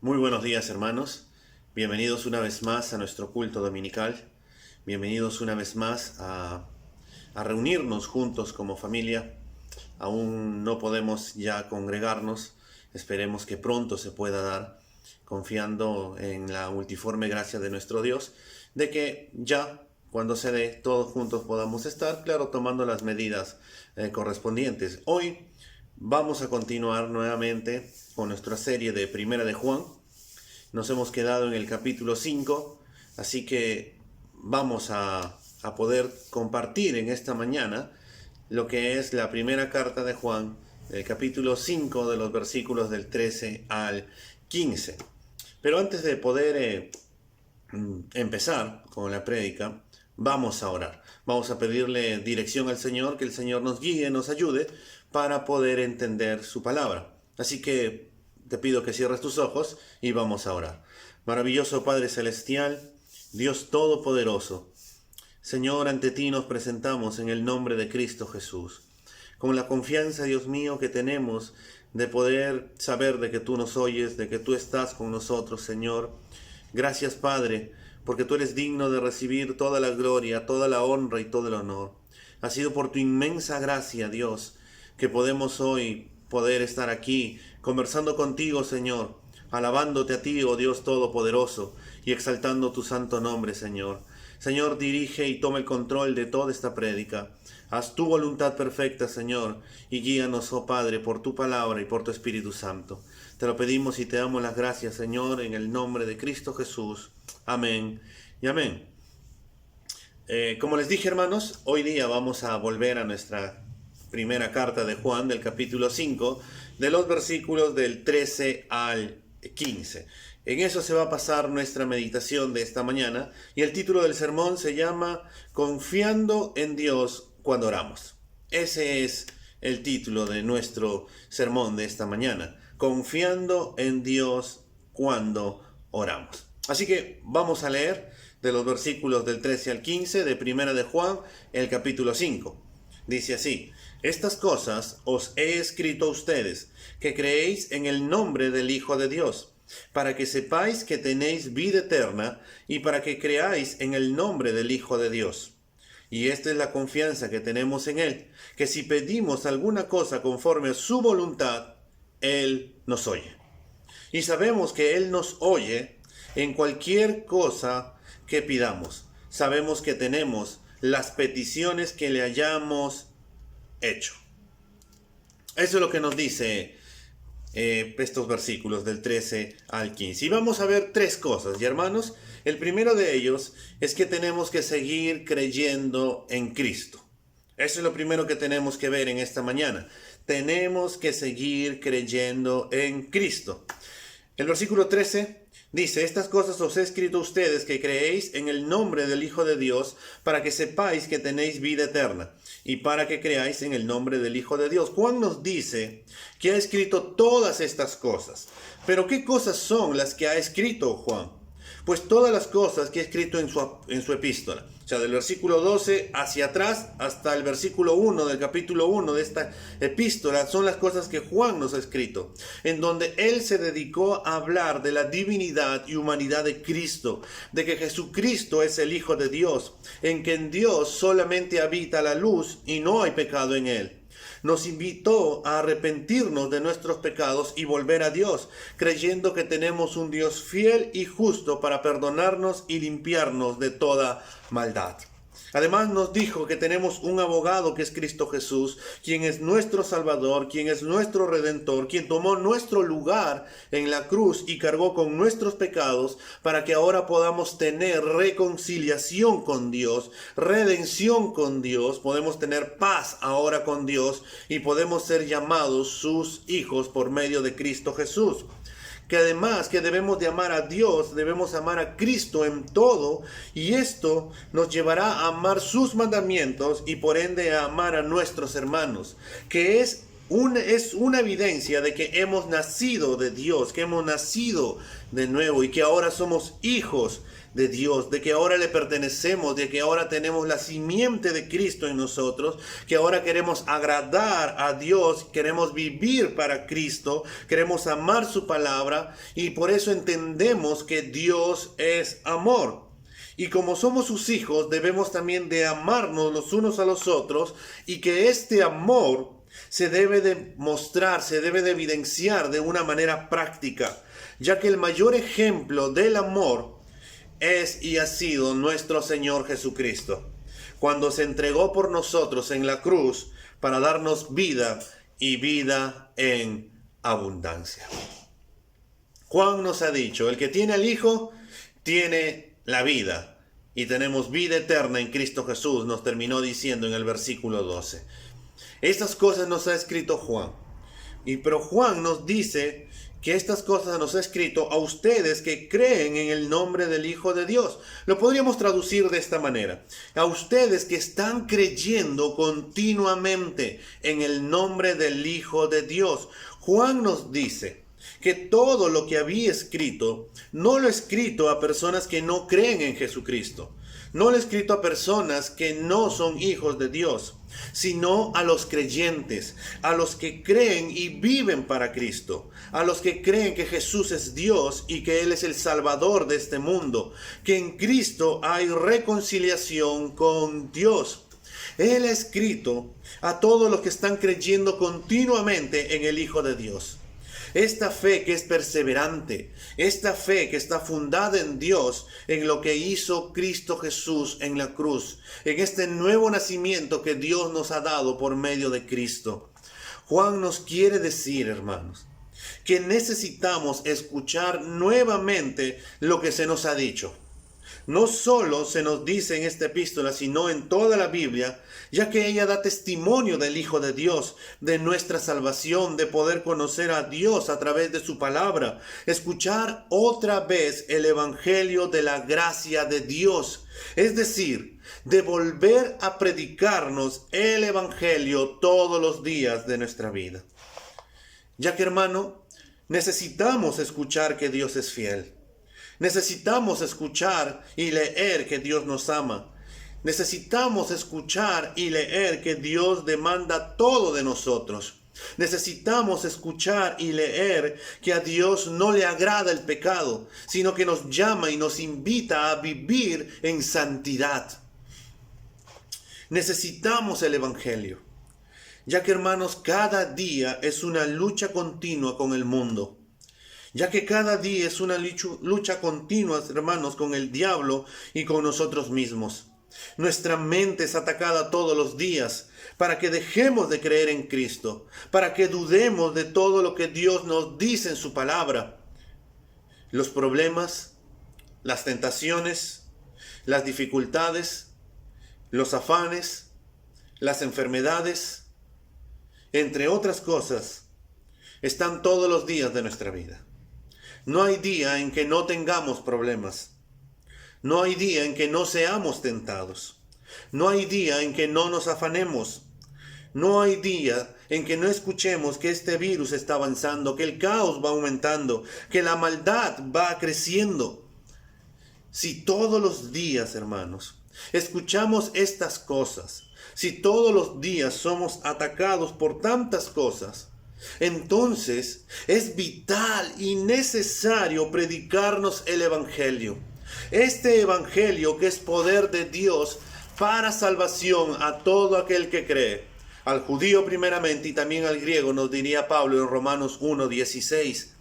Muy buenos días, hermanos. Bienvenidos una vez más a nuestro culto dominical. Bienvenidos una vez más a reunirnos juntos como familia. Aún no podemos ya congregarnos. Esperemos que pronto se pueda dar, confiando en la multiforme gracia de nuestro Dios, de que ya cuando se dé, todos juntos podamos estar, claro, tomando las medidas correspondientes. Hoy vamos a continuar nuevamente con nuestra serie de Primera de Juan. Nos hemos quedado en el capítulo 5, así que vamos a poder compartir en esta mañana lo que es la primera carta de Juan, el capítulo 5 de los versículos del 13 al 15. Pero antes de poder empezar con la prédica, vamos a orar. Vamos a pedirle dirección al Señor, que el Señor nos guíe, nos ayude para poder entender su palabra. Así que te pido que cierres tus ojos y vamos a orar. Maravilloso Padre Celestial, Dios Todopoderoso, Señor, ante ti nos presentamos en el nombre de Cristo Jesús, con la confianza, Dios mío, que tenemos de poder saber de que tú nos oyes, de que tú estás con nosotros, Señor. Gracias, Padre, porque tú eres digno de recibir toda la gloria, toda la honra y todo el honor. Ha sido por tu inmensa gracia, Dios, que podemos hoy poder estar aquí conversando contigo, Señor, alabándote a ti, oh Dios Todopoderoso, y exaltando tu santo nombre, Señor. Señor, dirige y toma el control de toda esta prédica. Haz tu voluntad perfecta, Señor, y guíanos, oh Padre, por tu palabra y por tu Espíritu Santo. Te lo pedimos y te damos las gracias, Señor, en el nombre de Cristo Jesús. Amén y amén. Como les dije, hermanos, hoy día vamos a volver a nuestra primera carta de Juan, del capítulo 5, de los versículos del 13 al 15. En eso se va a pasar nuestra meditación de esta mañana, y el título del sermón se llama Confiando en Dios cuando oramos. Ese es el título de nuestro sermón de esta mañana, Confiando en Dios cuando oramos. Así que vamos a leer de los versículos del 13 al 15 de Primera de Juan, el capítulo 5. Dice así: Estas cosas os he escrito a ustedes, que creéis en el nombre del Hijo de Dios, para que sepáis que tenéis vida eterna, y para que creáis en el nombre del Hijo de Dios. Y esta es la confianza que tenemos en Él, que si pedimos alguna cosa conforme a su voluntad, Él nos oye. Y sabemos que Él nos oye en cualquier cosa que pidamos. Sabemos que tenemos las peticiones que le hayamos hecho. Eso es lo que nos dice estos versículos del 13 al 15. Y vamos a ver tres cosas, y hermanos. El primero de ellos es que tenemos que seguir creyendo en Cristo. Eso es lo primero que tenemos que ver en esta mañana. Tenemos que seguir creyendo en Cristo. El versículo 13 dice: Estas cosas os he escrito a ustedes que creéis en el nombre del Hijo de Dios, para que sepáis que tenéis vida eterna, y para que creáis en el nombre del Hijo de Dios. Juan nos dice que ha escrito todas estas cosas. Pero ¿qué cosas son las que ha escrito Juan? Pues todas las cosas que ha escrito en su epístola. O sea, del versículo 12 hacia atrás hasta el versículo 1 del capítulo 1 de esta epístola son las cosas que Juan nos ha escrito, en donde él se dedicó a hablar de la divinidad y humanidad de Cristo, de que Jesucristo es el Hijo de Dios, en que en Dios solamente habita la luz y no hay pecado en él. Nos invitó a arrepentirnos de nuestros pecados y volver a Dios, creyendo que tenemos un Dios fiel y justo para perdonarnos y limpiarnos de toda maldad. Además nos dijo que tenemos un abogado que es Cristo Jesús, quien es nuestro Salvador, quien es nuestro Redentor, quien tomó nuestro lugar en la cruz y cargó con nuestros pecados para que ahora podamos tener reconciliación con Dios, redención con Dios, podemos tener paz ahora con Dios y podemos ser llamados sus hijos por medio de Cristo Jesús. Que además que debemos de amar a Dios, debemos amar a Cristo en todo, y esto nos llevará a amar sus mandamientos y por ende a amar a nuestros hermanos, que es es una evidencia de que hemos nacido de Dios, que hemos nacido de nuevo y que ahora somos hijos de Dios, de que ahora le pertenecemos, de que ahora tenemos la simiente de Cristo en nosotros, que ahora queremos agradar a Dios, queremos vivir para Cristo, queremos amar su palabra y por eso entendemos que Dios es amor. Y como somos sus hijos, debemos también de amarnos los unos a los otros y que este amor se debe de mostrar, se debe de evidenciar de una manera práctica, ya que el mayor ejemplo del amor es y ha sido nuestro Señor Jesucristo, cuando se entregó por nosotros en la cruz para darnos vida y vida en abundancia. Juan nos ha dicho, el que tiene al Hijo tiene la vida y tenemos vida eterna en Cristo Jesús, nos terminó diciendo en el versículo 12. Estas cosas nos ha escrito Juan, pero Juan nos dice que estas cosas nos ha escrito a ustedes que creen en el nombre del Hijo de Dios. Lo podríamos traducir de esta manera: a ustedes que están creyendo continuamente en el nombre del Hijo de Dios. Juan nos dice que todo lo que había escrito, no lo ha escrito a personas que no creen en Jesucristo, no lo ha escrito a personas que no son hijos de Dios, sino a los creyentes, a los que creen y viven para Cristo, a los que creen que Jesús es Dios y que Él es el Salvador de este mundo, que en Cristo hay reconciliación con Dios. Él ha escrito a todos los que están creyendo continuamente en el Hijo de Dios. Esta fe que es perseverante, esta fe que está fundada en Dios, en lo que hizo Cristo Jesús en la cruz, en este nuevo nacimiento que Dios nos ha dado por medio de Cristo. Juan nos quiere decir, hermanos, que necesitamos escuchar nuevamente lo que se nos ha dicho. No solo se nos dice en esta epístola, sino en toda la Biblia, ya que ella da testimonio del Hijo de Dios, de nuestra salvación, de poder conocer a Dios a través de su palabra. Escuchar otra vez el Evangelio de la gracia de Dios, es decir, de volver a predicarnos el Evangelio todos los días de nuestra vida. Ya que, hermano, necesitamos escuchar que Dios es fiel. Necesitamos escuchar y leer que Dios nos ama. Necesitamos escuchar y leer que Dios demanda todo de nosotros. Necesitamos escuchar y leer que a Dios no le agrada el pecado, sino que nos llama y nos invita a vivir en santidad. Necesitamos el Evangelio, ya que, hermanos, cada día es una lucha continua con el mundo. Ya que cada día es una lucha continua, hermanos, con el diablo y con nosotros mismos. Nuestra mente es atacada todos los días para que dejemos de creer en Cristo, para que dudemos de todo lo que Dios nos dice en su palabra. Los problemas, las tentaciones, las dificultades, los afanes, las enfermedades, entre otras cosas, están todos los días de nuestra vida. No hay día en que no tengamos problemas. No hay día en que no seamos tentados. No hay día en que no nos afanemos. No hay día en que no escuchemos que este virus está avanzando, que el caos va aumentando, que la maldad va creciendo. Si todos los días, hermanos, escuchamos estas cosas, si todos los días somos atacados por tantas cosas, entonces es vital y necesario predicarnos el Evangelio. Este Evangelio que es poder de Dios para salvación a todo aquel que cree. Al judío primeramente y también al griego, nos diría Pablo en Romanos 1:16.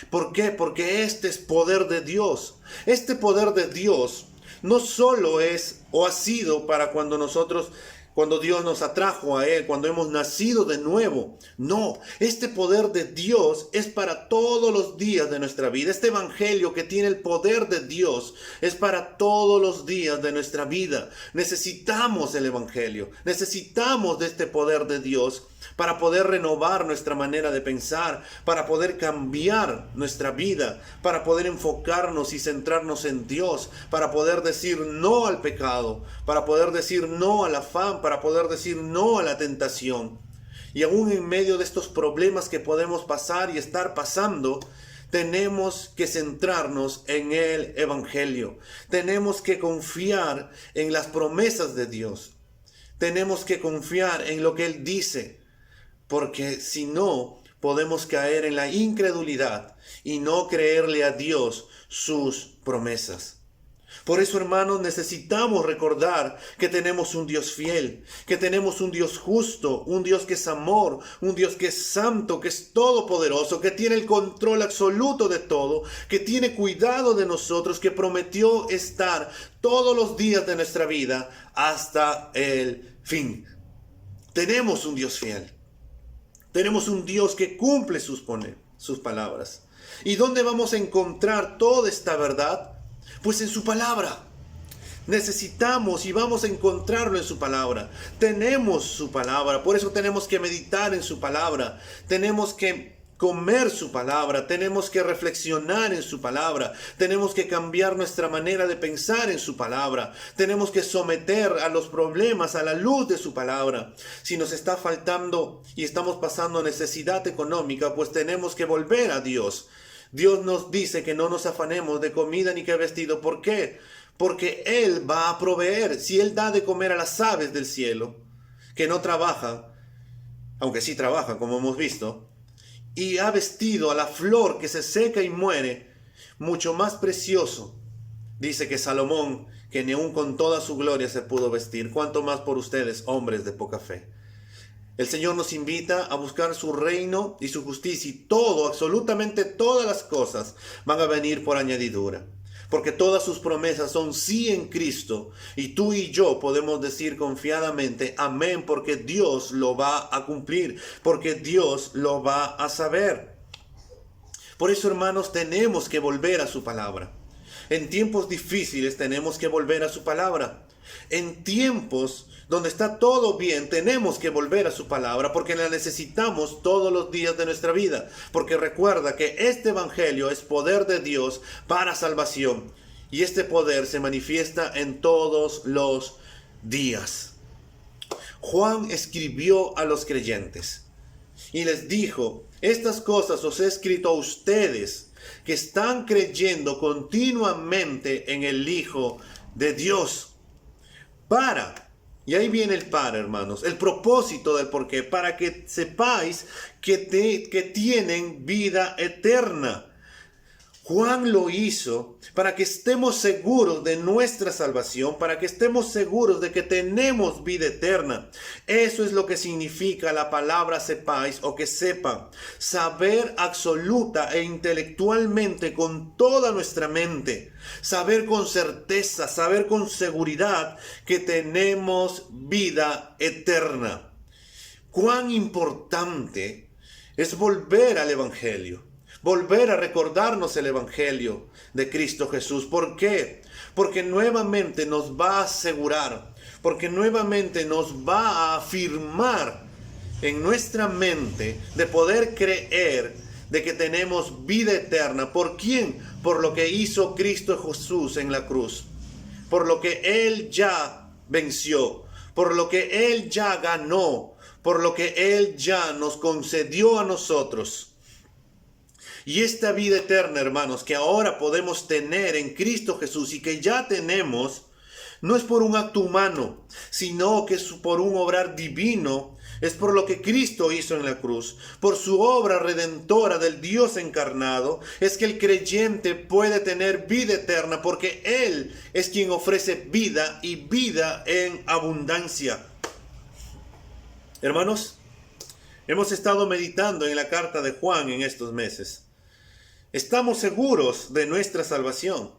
¿Por qué? Porque este es poder de Dios. Este poder de Dios no solo es o ha sido para cuando Dios nos atrajo a Él, cuando hemos nacido de nuevo. No, este poder de Dios es para todos los días de nuestra vida. Este Evangelio que tiene el poder de Dios es para todos los días de nuestra vida. Necesitamos el Evangelio, necesitamos de este poder de Dios para poder renovar nuestra manera de pensar, para poder cambiar nuestra vida, para poder enfocarnos y centrarnos en Dios, para poder decir no al pecado, para poder decir no al afán, para poder decir no a la tentación. Y aún en medio de estos problemas que podemos pasar y estar pasando, tenemos que centrarnos en el Evangelio. Tenemos que confiar en las promesas de Dios. Tenemos que confiar en lo que Él dice, porque si no, podemos caer en la incredulidad y no creerle a Dios sus promesas. Por eso, hermanos, necesitamos recordar que tenemos un Dios fiel, que tenemos un Dios justo, un Dios que es amor, un Dios que es santo, que es todopoderoso, que tiene el control absoluto de todo, que tiene cuidado de nosotros, que prometió estar todos los días de nuestra vida hasta el fin. Tenemos un Dios fiel. Tenemos un Dios que cumple sus palabras. ¿Y dónde vamos a encontrar toda esta verdad? Pues en su palabra. Necesitamos y vamos a encontrarlo en su palabra. Tenemos su palabra, por eso tenemos que meditar en su palabra. Tenemos que comer su palabra, tenemos que reflexionar en su palabra, tenemos que cambiar nuestra manera de pensar en su palabra, tenemos que someter a los problemas a la luz de su palabra. Si nos está faltando y estamos pasando necesidad económica, pues tenemos que volver a Dios. Dios nos dice que no nos afanemos de comida ni de vestido. ¿Por qué? Porque Él va a proveer. Si Él da de comer a las aves del cielo, que no trabajan, aunque sí trabajan como hemos visto, y ha vestido a la flor que se seca y muere, mucho más precioso, dice que Salomón, que ni aun con toda su gloria se pudo vestir, cuánto más por ustedes, hombres de poca fe. El Señor nos invita a buscar su reino y su justicia, y todo, absolutamente todas las cosas van a venir por añadidura. Porque todas sus promesas son sí en Cristo, y tú y yo podemos decir confiadamente amén, porque Dios lo va a cumplir, porque Dios lo va a saber. Por eso, hermanos, tenemos que volver a su palabra. En tiempos difíciles tenemos que volver a su palabra. En tiempos donde está todo bien, tenemos que volver a su palabra porque la necesitamos todos los días de nuestra vida. Porque recuerda que este evangelio es poder de Dios para salvación. Y este poder se manifiesta en todos los días. Juan escribió a los creyentes y les dijo: estas cosas os he escrito a ustedes que están creyendo continuamente en el Hijo de Dios. Y ahí viene el para, hermanos, el propósito del porqué, para que sepáis que tienen vida eterna. Juan lo hizo para que estemos seguros de nuestra salvación, para que estemos seguros de que tenemos vida eterna. Eso es lo que significa la palabra sepáis o que sepan. Saber absoluta e intelectualmente con toda nuestra mente. Saber con certeza, saber con seguridad que tenemos vida eterna. Cuán importante es volver al Evangelio. Volver a recordarnos el Evangelio de Cristo Jesús. ¿Por qué? Porque nuevamente nos va a asegurar, porque nuevamente nos va a afirmar en nuestra mente de poder creer de que tenemos vida eterna. ¿Por quién? Por lo que hizo Cristo Jesús en la cruz. Por lo que Él ya venció. Por lo que Él ya ganó. Por lo que Él ya nos concedió a nosotros. Y esta vida eterna, hermanos, que ahora podemos tener en Cristo Jesús y que ya tenemos, no es por un acto humano, sino que es por un obrar divino. Es por lo que Cristo hizo en la cruz, por su obra redentora del Dios encarnado, es que el creyente puede tener vida eterna, porque Él es quien ofrece vida y vida en abundancia. Hermanos, hemos estado meditando en la carta de Juan en estos meses. Estamos seguros de nuestra salvación.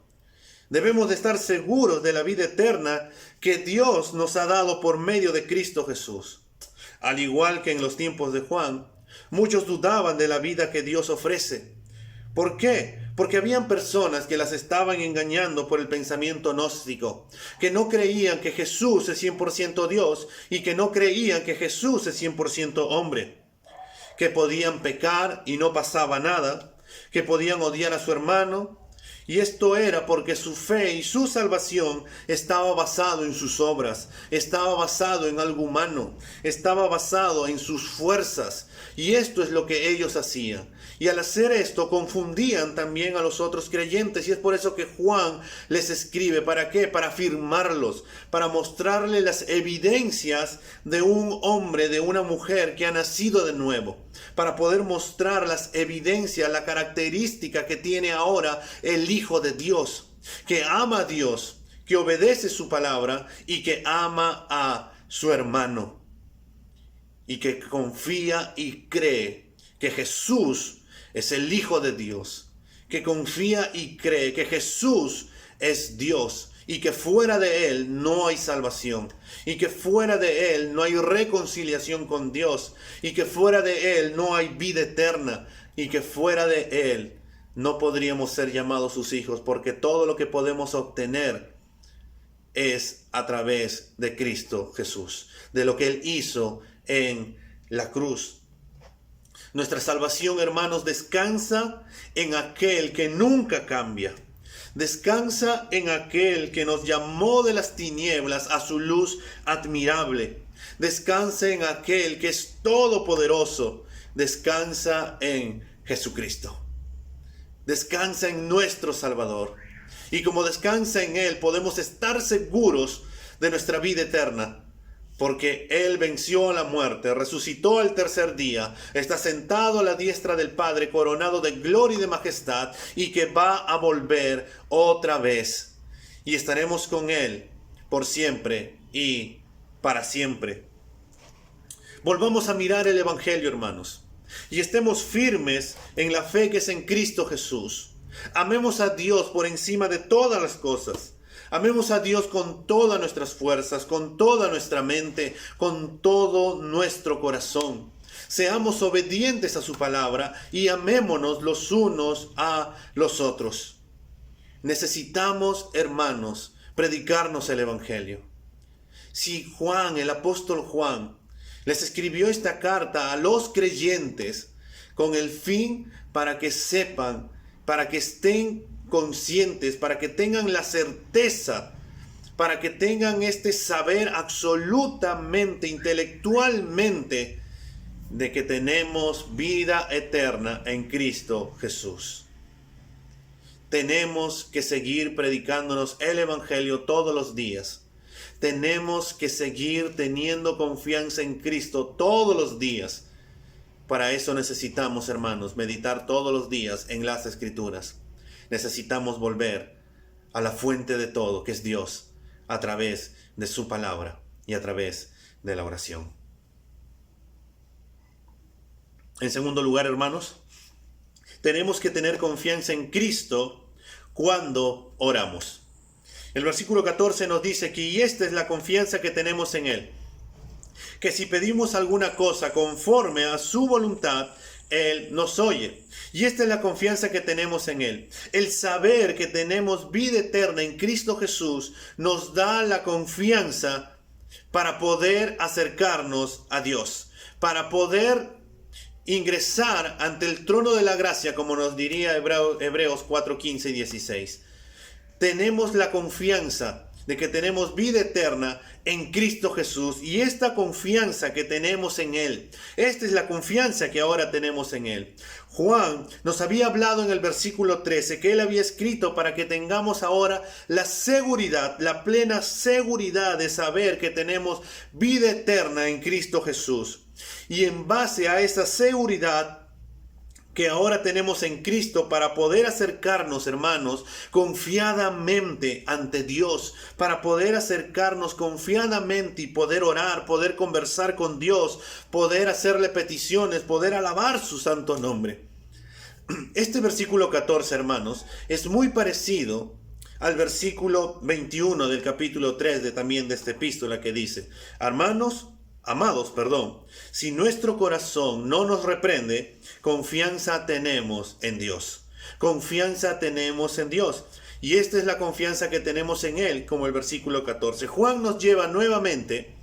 Debemos de estar seguros de la vida eterna que Dios nos ha dado por medio de Cristo Jesús. Al igual que en los tiempos de Juan, muchos dudaban de la vida que Dios ofrece. ¿Por qué? Porque habían personas que las estaban engañando por el pensamiento gnóstico, que no creían que Jesús es 100% Dios y que no creían que Jesús es 100% hombre, que podían pecar y no pasaba nada, que podían odiar a su hermano Y esto era porque su fe y su salvación estaba basado en sus obras, estaba basado en algo humano, estaba basado en sus fuerzas. Y esto es lo que ellos hacían. Y al hacer esto confundían también a los otros creyentes. Y es por eso que Juan les escribe. ¿Para qué? Para afirmarlos, para mostrarles las evidencias de un hombre, de una mujer que ha nacido de nuevo. Para poder mostrar las evidencias, la característica que tiene ahora el Hijo de Dios, que ama a Dios, que obedece su palabra y que ama a su hermano. Y que confía y cree que Jesús es el Hijo de Dios. Que confía y cree que Jesús es Dios. Y que fuera de Él no hay salvación. Y que fuera de Él no hay reconciliación con Dios. Y que fuera de Él no hay vida eterna. Y que fuera de Él no podríamos ser llamados sus hijos. Porque todo lo que podemos obtener es a través de Cristo Jesús. De lo que Él hizo en la cruz. Nuestra salvación, hermanos, descansa en aquel que nunca cambia. Descansa en aquel que nos llamó de las tinieblas a su luz admirable. Descansa en aquel que es todopoderoso. Descansa en Jesucristo. Descansa en nuestro Salvador. Y como descansa en Él, podemos estar seguros de nuestra vida eterna. Porque Él venció a la muerte, resucitó al tercer día, está sentado a la diestra del Padre, coronado de gloria y de majestad, y que va a volver otra vez. Y estaremos con Él por siempre y para siempre. Volvamos a mirar el Evangelio, hermanos, y estemos firmes en la fe que es en Cristo Jesús. Amemos a Dios por encima de todas las cosas. Amemos a Dios con todas nuestras fuerzas, con toda nuestra mente, con todo nuestro corazón. Seamos obedientes a su palabra y amémonos los unos a los otros. Necesitamos, hermanos, predicarnos el Evangelio. Si Juan, el apóstol Juan, les escribió esta carta a los creyentes con el fin para que sepan, para que estén conscientes, para que tengan la certeza, para que tengan este saber absolutamente, intelectualmente, de que tenemos vida eterna en Cristo Jesús. Tenemos que seguir predicándonos el Evangelio todos los días. Tenemos que seguir teniendo confianza en Cristo todos los días. Para eso necesitamos, hermanos, meditar todos los días en las Escrituras. Necesitamos volver a la fuente de todo, que es Dios, a través de su palabra y a través de la oración. En segundo lugar, hermanos, tenemos que tener confianza en Cristo cuando oramos. El versículo 14 nos dice que y esta es la confianza que tenemos en Él, que si pedimos alguna cosa conforme a su voluntad, Él nos oye. Y esta es la confianza que tenemos en Él. El saber que tenemos vida eterna en Cristo Jesús nos da la confianza para poder acercarnos a Dios, para poder ingresar ante el trono de la gracia, como nos diría Hebreos 4, 15 y 16. Tenemos la confianza de que tenemos vida eterna en Cristo Jesús, y esta confianza que tenemos en Él, esta es la confianza que ahora tenemos en Él. Juan nos había hablado en el versículo 13 que Él había escrito para que tengamos ahora la seguridad, la plena seguridad de saber que tenemos vida eterna en Cristo Jesús. Y en base a esa seguridad que ahora tenemos en Cristo, para poder acercarnos, hermanos, confiadamente ante Dios, para poder acercarnos confiadamente y poder orar, poder conversar con Dios, poder hacerle peticiones, poder alabar su santo nombre. Este versículo 14, hermanos, es muy parecido al versículo 21 del capítulo 3 también de esta epístola, que dice: amados, si nuestro corazón no nos reprende, confianza tenemos en Dios. Confianza tenemos en Dios. Y esta es la confianza que tenemos en Él, como el versículo 14. Juan nos lleva nuevamente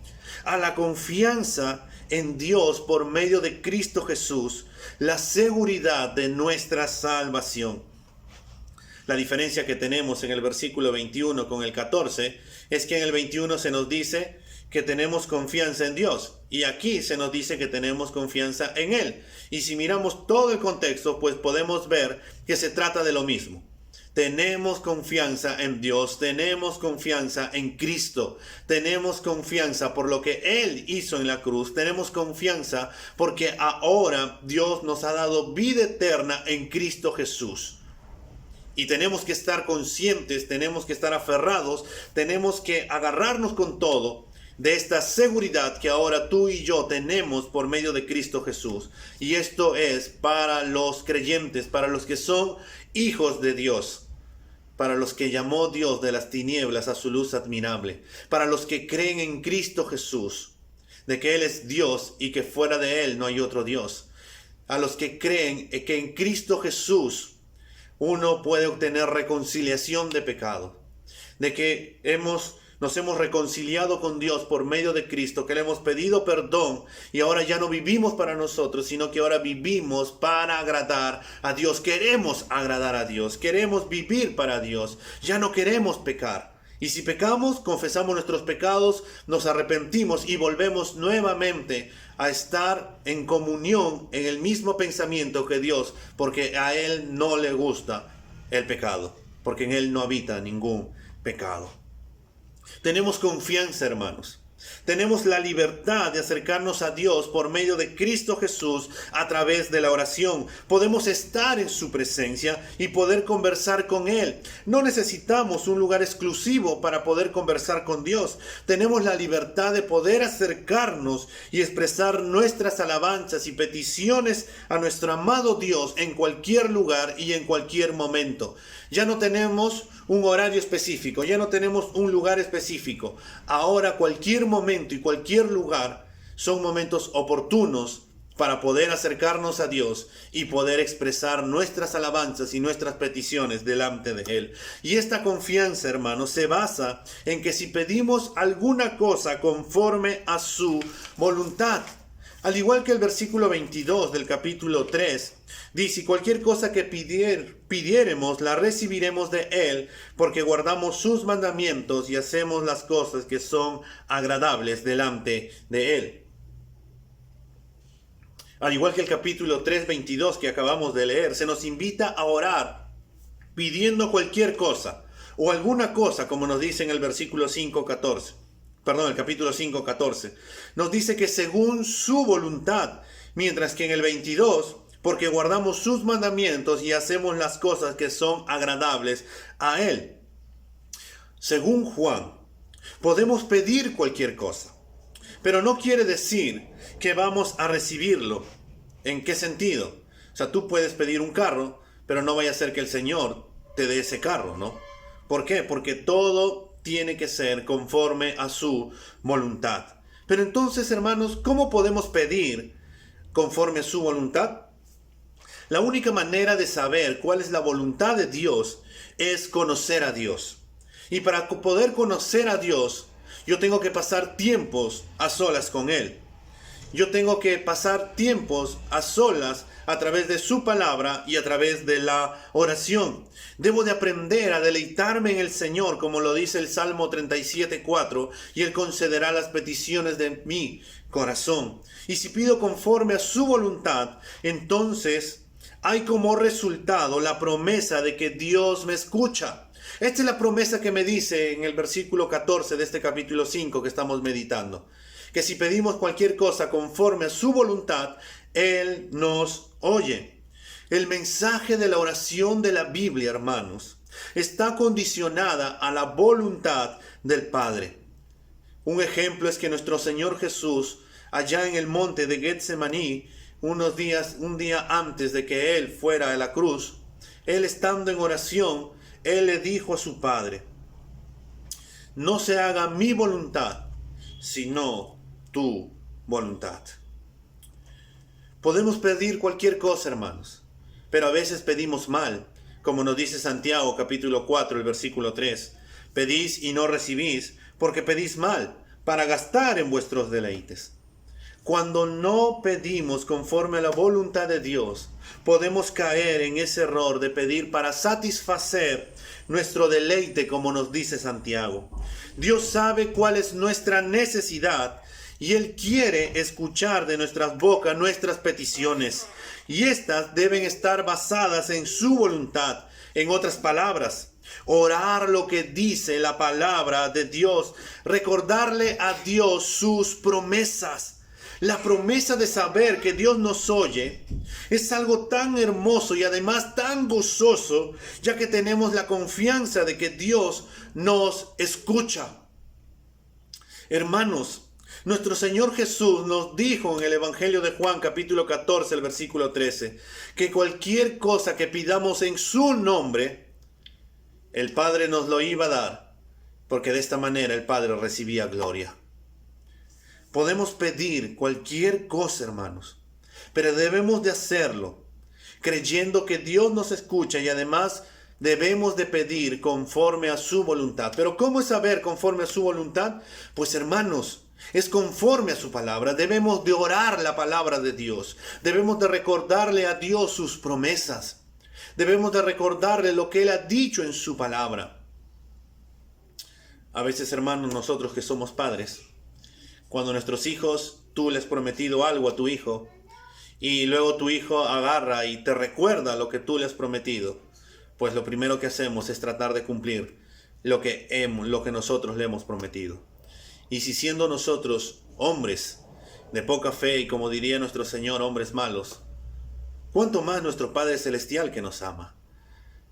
a la confianza en Dios por medio de Cristo Jesús, la seguridad de nuestra salvación. La diferencia que tenemos en el versículo 21 con el 14 es que en el 21 se nos dice que tenemos confianza en Dios y aquí se nos dice que tenemos confianza en Él. Y si miramos todo el contexto, pues podemos ver que se trata de lo mismo. Tenemos confianza en Dios, tenemos confianza en Cristo, tenemos confianza por lo que Él hizo en la cruz, tenemos confianza porque ahora Dios nos ha dado vida eterna en Cristo Jesús. Y tenemos que estar conscientes, tenemos que estar aferrados, tenemos que agarrarnos con todo de esta seguridad que ahora tú y yo tenemos por medio de Cristo Jesús. Y esto es para los creyentes, para los que son hijos de Dios, para los que llamó Dios de las tinieblas a su luz admirable, para los que creen en Cristo Jesús, de que Él es Dios y que fuera de Él no hay otro Dios. A los que creen que en Cristo Jesús uno puede obtener reconciliación de pecado, de que nos hemos reconciliado con Dios por medio de Cristo, que le hemos pedido perdón y ahora ya no vivimos para nosotros, sino que ahora vivimos para agradar a Dios. Queremos agradar a Dios, queremos vivir para Dios, ya no queremos pecar. Y si pecamos, confesamos nuestros pecados, nos arrepentimos y volvemos nuevamente a estar en comunión, en el mismo pensamiento que Dios, porque a Él no le gusta el pecado, porque en Él no habita ningún pecado. Tenemos confianza, hermanos. Tenemos la libertad de acercarnos a Dios por medio de Cristo Jesús a través de la oración. Podemos estar en su presencia y poder conversar con Él. No necesitamos un lugar exclusivo para poder conversar con Dios. Tenemos la libertad de poder acercarnos y expresar nuestras alabanzas y peticiones a nuestro amado Dios en cualquier lugar y en cualquier momento. Ya no tenemos un horario específico, ya no tenemos un lugar específico. Ahora cualquier momento y cualquier lugar son momentos oportunos para poder acercarnos a Dios y poder expresar nuestras alabanzas y nuestras peticiones delante de Él. Y esta confianza, hermanos, se basa en que si pedimos alguna cosa conforme a su voluntad, al igual que el versículo 22 del capítulo 3, dice, cualquier cosa que pidiéremos, la recibiremos de Él, porque guardamos sus mandamientos y hacemos las cosas que son agradables delante de Él. Al igual que el capítulo 3, 22 que acabamos de leer, se nos invita a orar pidiendo cualquier cosa, o alguna cosa, como nos dice en el versículo 5, 14. Perdón, el capítulo 5, 14. Nos dice que según su voluntad, mientras que en el 22, porque guardamos sus mandamientos y hacemos las cosas que son agradables a Él. Según Juan, podemos pedir cualquier cosa, pero no quiere decir que vamos a recibirlo. ¿En qué sentido? O sea, tú puedes pedir un carro, pero no vaya a ser que el Señor te dé ese carro, ¿no? ¿Por qué? Porque todo tiene que ser conforme a su voluntad. Pero entonces, hermanos, ¿cómo podemos pedir conforme a su voluntad? La única manera de saber cuál es la voluntad de Dios es conocer a Dios. Y para poder conocer a Dios, yo tengo que pasar tiempos a solas con Él. Yo tengo que pasar tiempos a solas a través de su palabra y a través de la oración. Debo de aprender a deleitarme en el Señor, como lo dice el Salmo 37:4, y Él concederá las peticiones de mi corazón. Y si pido conforme a su voluntad, entonces hay como resultado la promesa de que Dios me escucha. Esta es la promesa que me dice en el versículo 14 de este capítulo 5 que estamos meditando. Que si pedimos cualquier cosa conforme a su voluntad, Él nos oye. El mensaje de la oración de la Biblia, hermanos, está condicionada a la voluntad del Padre. Un ejemplo es que nuestro Señor Jesús, allá en el monte de Getsemaní, un día antes de que Él fuera a la cruz, Él estando en oración, Él le dijo a su Padre, no se haga mi voluntad, sino tu voluntad. Podemos pedir cualquier cosa, hermanos, pero a veces pedimos mal, como nos dice Santiago capítulo 4, el versículo 3. Pedís y no recibís, porque pedís mal, para gastar en vuestros deleites. Cuando no pedimos conforme a la voluntad de Dios, podemos caer en ese error de pedir para satisfacer nuestro deleite, como nos dice Santiago. Dios sabe cuál es nuestra necesidad y Él quiere escuchar de nuestras bocas nuestras peticiones. Y estas deben estar basadas en su voluntad. En otras palabras, orar lo que dice la palabra de Dios, recordarle a Dios sus promesas. La promesa de saber que Dios nos oye es algo tan hermoso y además tan gozoso, ya que tenemos la confianza de que Dios nos escucha. Hermanos, nuestro Señor Jesús nos dijo en el Evangelio de Juan, capítulo 14, el versículo 13, que cualquier cosa que pidamos en su nombre, el Padre nos lo iba a dar, porque de esta manera el Padre recibía gloria. Podemos pedir cualquier cosa, hermanos, pero debemos de hacerlo creyendo que Dios nos escucha y además debemos de pedir conforme a su voluntad. Pero ¿cómo es saber conforme a su voluntad? Pues, hermanos, es conforme a su palabra. Debemos de orar la palabra de Dios. Debemos de recordarle a Dios sus promesas. Debemos de recordarle lo que Él ha dicho en su palabra. A veces, hermanos, nosotros que somos padres, cuando nuestros hijos, tú les has prometido algo a tu hijo, y luego tu hijo agarra y te recuerda lo que tú le has prometido, pues lo primero que hacemos es tratar de cumplir lo que nosotros le hemos prometido. Y si siendo nosotros hombres de poca fe y, como diría nuestro Señor, hombres malos, ¿cuánto más nuestro Padre Celestial que nos ama?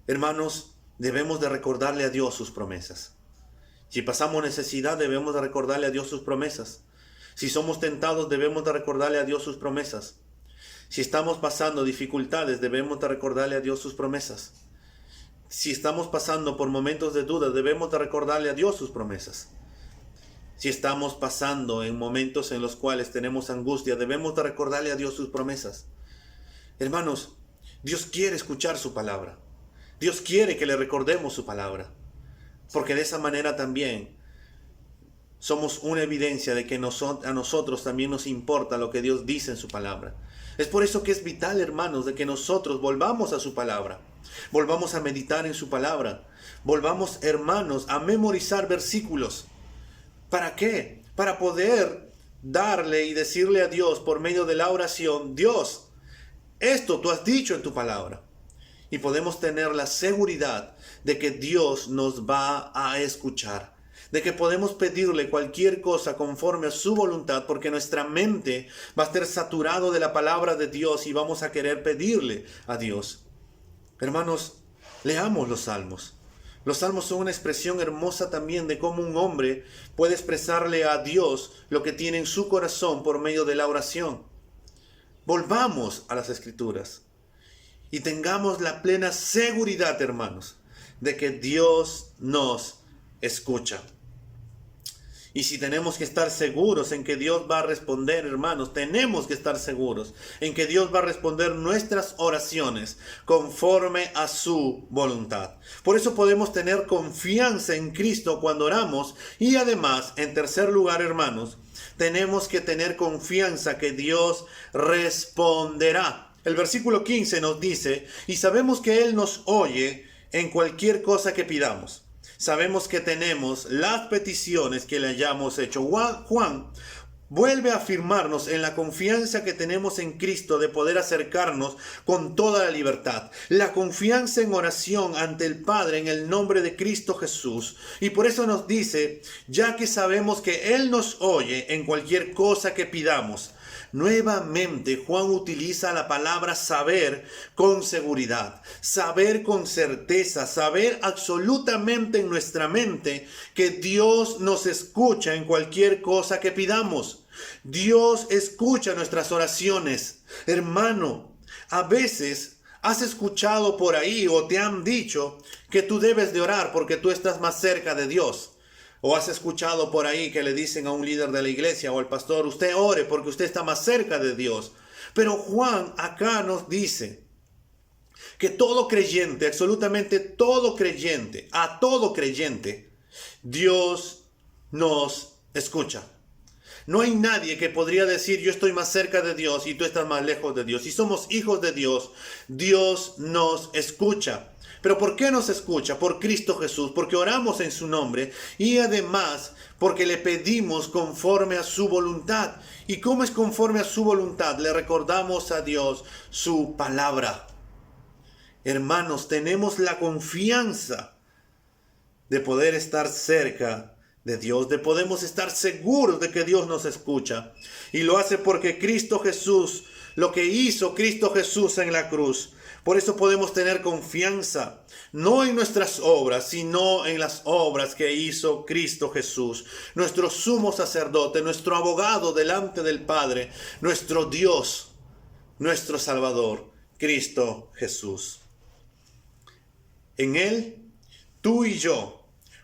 Hermanos, debemos de recordarle a Dios sus promesas. Si pasamos necesidad, debemos de recordarle a Dios sus promesas. Si somos tentados, debemos de recordarle a Dios sus promesas. Si estamos pasando dificultades, debemos de recordarle a Dios sus promesas. Si estamos pasando por momentos de duda, debemos de recordarle a Dios sus promesas. Si estamos pasando en momentos en los cuales tenemos angustia, debemos de recordarle a Dios sus promesas. Hermanos, Dios quiere escuchar su palabra. Dios quiere que le recordemos su palabra. Porque de esa manera también somos una evidencia de que a nosotros también nos importa lo que Dios dice en su palabra. Es por eso que es vital, hermanos, de que nosotros volvamos a su palabra. Volvamos a meditar en su palabra. Volvamos, hermanos, a memorizar versículos. ¿Para qué? Para poder darle y decirle a Dios por medio de la oración: Dios, esto tú has dicho en tu palabra. Y podemos tener la seguridad de que Dios nos va a escuchar, de que podemos pedirle cualquier cosa conforme a su voluntad, porque nuestra mente va a estar saturado de la palabra de Dios y vamos a querer pedirle a Dios. Hermanos, leamos los salmos. Los salmos son una expresión hermosa también de cómo un hombre puede expresarle a Dios lo que tiene en su corazón por medio de la oración. Volvamos a las Escrituras y tengamos la plena seguridad, hermanos, de que Dios nos escucha. Y si tenemos que estar seguros en que Dios va a responder, hermanos, tenemos que estar seguros en que Dios va a responder nuestras oraciones conforme a su voluntad. Por eso podemos tener confianza en Cristo cuando oramos. Y además, en tercer lugar, hermanos, tenemos que tener confianza que Dios responderá. El versículo 15 nos dice: y sabemos que Él nos oye en cualquier cosa que pidamos. Sabemos que tenemos las peticiones que le hayamos hecho. Juan vuelve a afirmarnos en la confianza que tenemos en Cristo de poder acercarnos con toda la libertad. La confianza en oración ante el Padre en el nombre de Cristo Jesús. Y por eso nos dice: ya que sabemos que Él nos oye en cualquier cosa que pidamos. Nuevamente Juan utiliza la palabra saber con seguridad, saber con certeza, saber absolutamente en nuestra mente que Dios nos escucha en cualquier cosa que pidamos. Dios escucha nuestras oraciones. Hermano, a veces has escuchado por ahí o te han dicho que tú debes de orar porque tú estás más cerca de Dios. O has escuchado por ahí que le dicen a un líder de la iglesia o al pastor: usted ore porque usted está más cerca de Dios. Pero Juan acá nos dice que todo creyente, absolutamente todo creyente, a todo creyente, Dios nos escucha. No hay nadie que podría decir yo estoy más cerca de Dios y tú estás más lejos de Dios. Si somos hijos de Dios, Dios nos escucha. ¿Pero por qué nos escucha? Por Cristo Jesús, porque oramos en su nombre y además porque le pedimos conforme a su voluntad. ¿Y cómo es conforme a su voluntad? Le recordamos a Dios su palabra. Hermanos, tenemos la confianza de poder estar cerca de Dios, de podemos estar seguros de que Dios nos escucha. Y lo hace porque Cristo Jesús, lo que hizo Cristo Jesús en la cruz. Por eso podemos tener confianza, no en nuestras obras, sino en las obras que hizo Cristo Jesús, nuestro sumo sacerdote, nuestro abogado delante del Padre, nuestro Dios, nuestro Salvador, Cristo Jesús. En Él, tú y yo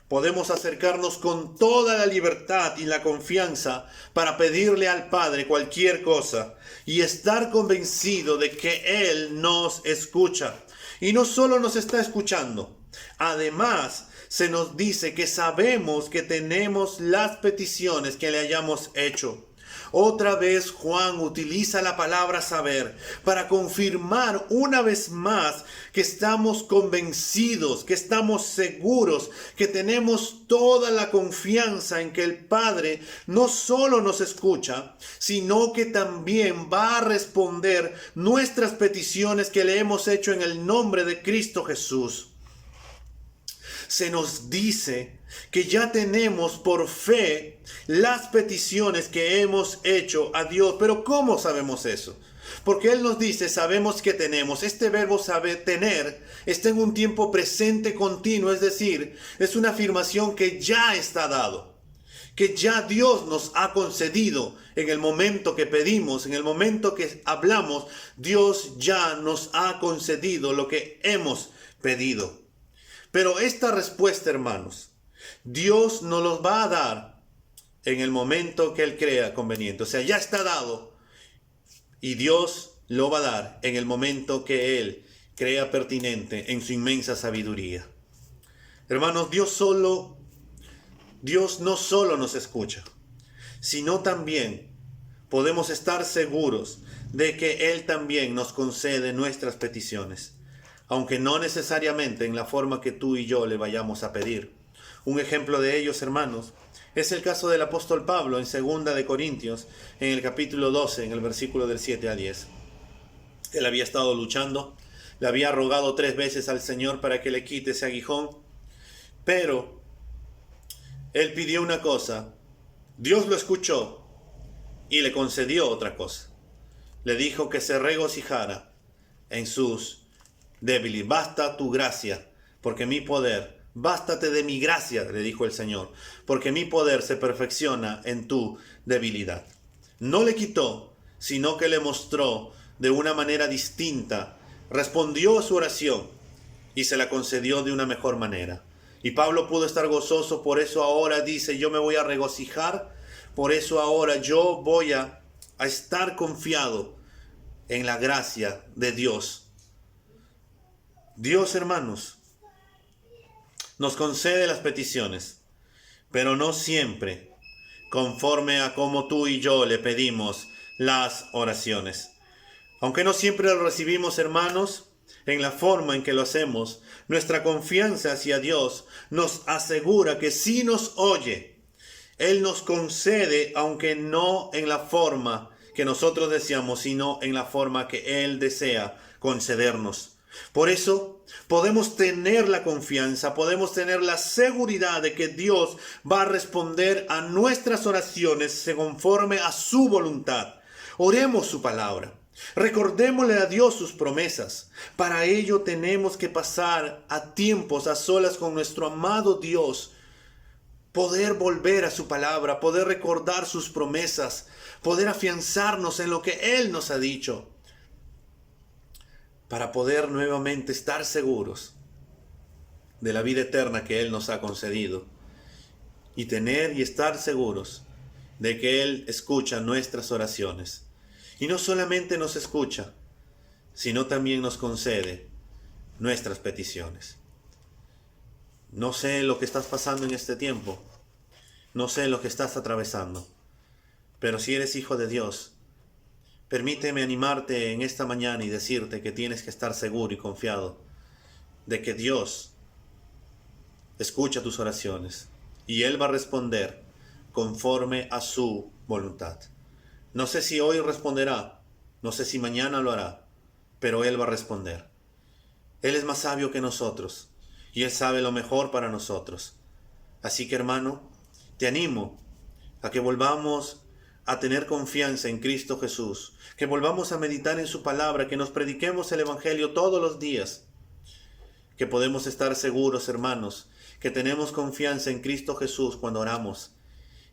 podemos acercarnos con toda la libertad y la confianza para pedirle al Padre cualquier cosa y estar convencido de que Él nos escucha. Y no solo nos está escuchando, además se nos dice que sabemos que tenemos las peticiones que le hayamos hecho. Otra vez Juan utiliza la palabra saber para confirmar una vez más que estamos convencidos, que estamos seguros, que tenemos toda la confianza en que el Padre no solo nos escucha, sino que también va a responder nuestras peticiones que le hemos hecho en el nombre de Cristo Jesús. Se nos dice que ya tenemos por fe las peticiones que hemos hecho a Dios. Pero ¿cómo sabemos eso? Porque Él nos dice, sabemos que tenemos. Este verbo saber, tener, está en un tiempo presente continuo, es decir, es una afirmación que ya está dado, que ya Dios nos ha concedido en el momento que pedimos, en el momento que hablamos, Dios ya nos ha concedido lo que hemos pedido. Pero esta respuesta, hermanos, Dios nos los va a dar en el momento que Él crea conveniente. O sea, ya está dado y Dios lo va a dar en el momento que Él crea pertinente en su inmensa sabiduría. Hermanos, Dios no solo nos escucha, sino también podemos estar seguros de que Él también nos concede nuestras peticiones, aunque no necesariamente en la forma que tú y yo le vayamos a pedir. Un ejemplo de ellos, hermanos, es el caso del apóstol Pablo en 2 de Corintios, en el capítulo 12, en el versículo del 7 a 10. Él había estado luchando, le había rogado 3 veces al Señor para que le quite ese aguijón, pero él pidió una cosa, Dios lo escuchó y le concedió otra cosa. Le dijo que se regocijara en sus débiles. Basta tu gracia, porque mi poder, bástate de mi gracia, le dijo el Señor, porque mi poder se perfecciona en tu debilidad. No le quitó, sino que le mostró de una manera distinta, respondió a su oración y se la concedió de una mejor manera. Y Pablo pudo estar gozoso, por eso ahora dice, yo me voy a regocijar, por eso ahora yo voy a estar confiado en la gracia de Dios. Dios, hermanos, nos concede las peticiones, pero no siempre conforme a como tú y yo le pedimos las oraciones. Aunque no siempre lo recibimos, hermanos, en la forma en que lo hacemos, nuestra confianza hacia Dios nos asegura que sí nos oye. Él nos concede, aunque no en la forma que nosotros deseamos, sino en la forma que Él desea concedernos. Por eso podemos tener la confianza, podemos tener la seguridad de que Dios va a responder a nuestras oraciones conforme a su voluntad. Oremos su palabra, recordémosle a Dios sus promesas. Para ello tenemos que pasar a tiempos a solas con nuestro amado Dios, poder volver a su palabra, poder recordar sus promesas, poder afianzarnos en lo que Él nos ha dicho, para poder nuevamente estar seguros de la vida eterna que Él nos ha concedido y tener y estar seguros de que Él escucha nuestras oraciones. Y no solamente nos escucha, sino también nos concede nuestras peticiones. No sé lo que estás pasando en este tiempo, no sé lo que estás atravesando, Pero si eres hijo de Dios, permíteme animarte en esta mañana y decirte que tienes que estar seguro y confiado de que Dios escucha tus oraciones y Él va a responder conforme a su voluntad. No sé si hoy responderá, no sé si mañana lo hará, pero Él va a responder. Él es más sabio que nosotros y Él sabe lo mejor para nosotros. Así que, hermano, te animo a que volvamos a tener confianza en Cristo Jesús, que volvamos a meditar en su palabra, que nos prediquemos el Evangelio todos los días, que podemos estar seguros, hermanos, que tenemos confianza en Cristo Jesús cuando oramos,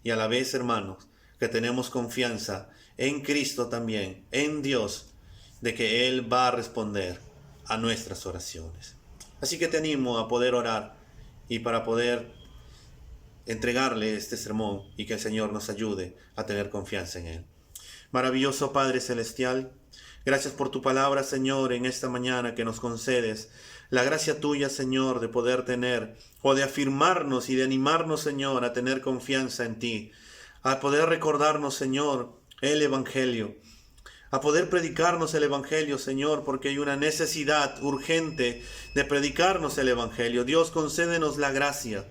y a la vez, hermanos, que tenemos confianza en Cristo también, en Dios, de que Él va a responder a nuestras oraciones. Así que te animo a poder orar y para poder entregarle este sermón y que el Señor nos ayude a tener confianza en Él. Maravilloso Padre Celestial, gracias por tu palabra, Señor, en esta mañana que nos concedes. La gracia tuya, Señor, de poder tener o de afirmarnos y de animarnos, Señor, a tener confianza en ti, a poder recordarnos, Señor, el Evangelio, a poder predicarnos el Evangelio, Señor, porque hay una necesidad urgente de predicarnos el Evangelio. Dios, concédenos la gracia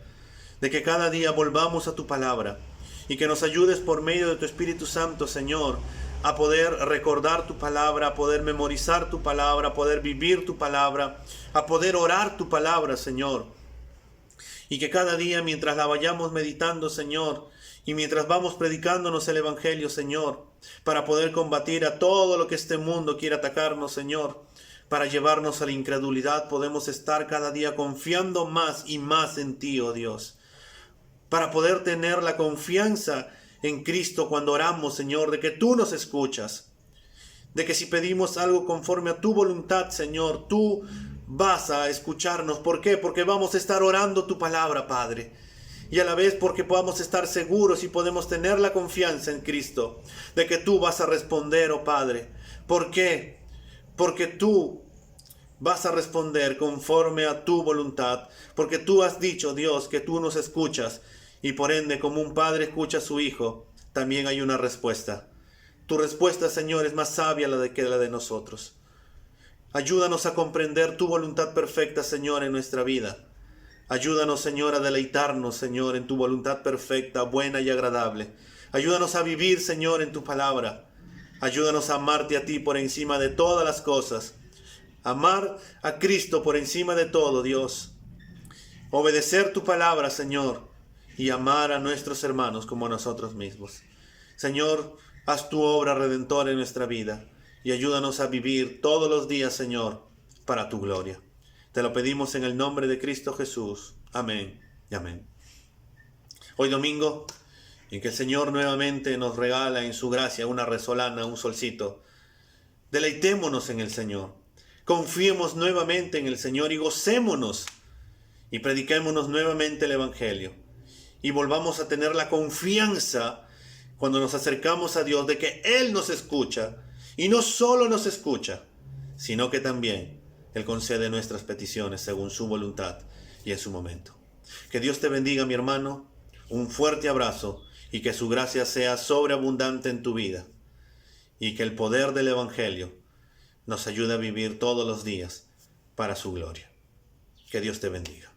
de que cada día volvamos a tu palabra y que nos ayudes por medio de tu Espíritu Santo, Señor, a poder recordar tu palabra, a poder memorizar tu palabra, a poder vivir tu palabra, a poder orar tu palabra, Señor. Y que cada día, mientras la vayamos meditando, Señor, y mientras vamos predicándonos el Evangelio, Señor, para poder combatir a todo lo que este mundo quiere atacarnos, Señor, para llevarnos a la incredulidad, podemos estar cada día confiando más y más en ti, oh Dios, para poder tener la confianza en Cristo cuando oramos, Señor, de que tú nos escuchas, de que si pedimos algo conforme a tu voluntad, Señor, tú vas a escucharnos. ¿Por qué? Porque vamos a estar orando tu palabra, Padre. Y a la vez porque podamos estar seguros y podemos tener la confianza en Cristo, de que tú vas a responder, oh Padre. ¿Por qué? Porque tú vas a responder conforme a tu voluntad, porque tú has dicho, Dios, que tú nos escuchas, y por ende, como un padre escucha a su hijo, también hay una respuesta. Tu respuesta, Señor, es más sabia que la de nosotros. Ayúdanos a comprender tu voluntad perfecta, Señor, en nuestra vida. Ayúdanos, Señor, a deleitarnos, Señor, en tu voluntad perfecta, buena y agradable. Ayúdanos a vivir, Señor, en tu palabra. Ayúdanos a amarte a ti por encima de todas las cosas. Amar a Cristo por encima de todo, Dios. Obedecer tu palabra, Señor, y amar a nuestros hermanos como a nosotros mismos. Señor, haz tu obra redentora en nuestra vida y ayúdanos a vivir todos los días, Señor, para tu gloria. Te lo pedimos en el nombre de Cristo Jesús. Amén y amén. Hoy domingo, en que el Señor nuevamente nos regala en su gracia una resolana, un solcito, deleitémonos en el Señor. Confiemos nuevamente en el Señor y gocémonos y prediquémonos nuevamente el Evangelio. Y volvamos a tener la confianza cuando nos acercamos a Dios de que Él nos escucha. Y no solo nos escucha, sino que también Él concede nuestras peticiones según su voluntad y en su momento. Que Dios te bendiga, mi hermano. Un fuerte abrazo y que su gracia sea sobreabundante en tu vida. Y que el poder del Evangelio nos ayude a vivir todos los días para su gloria. Que Dios te bendiga.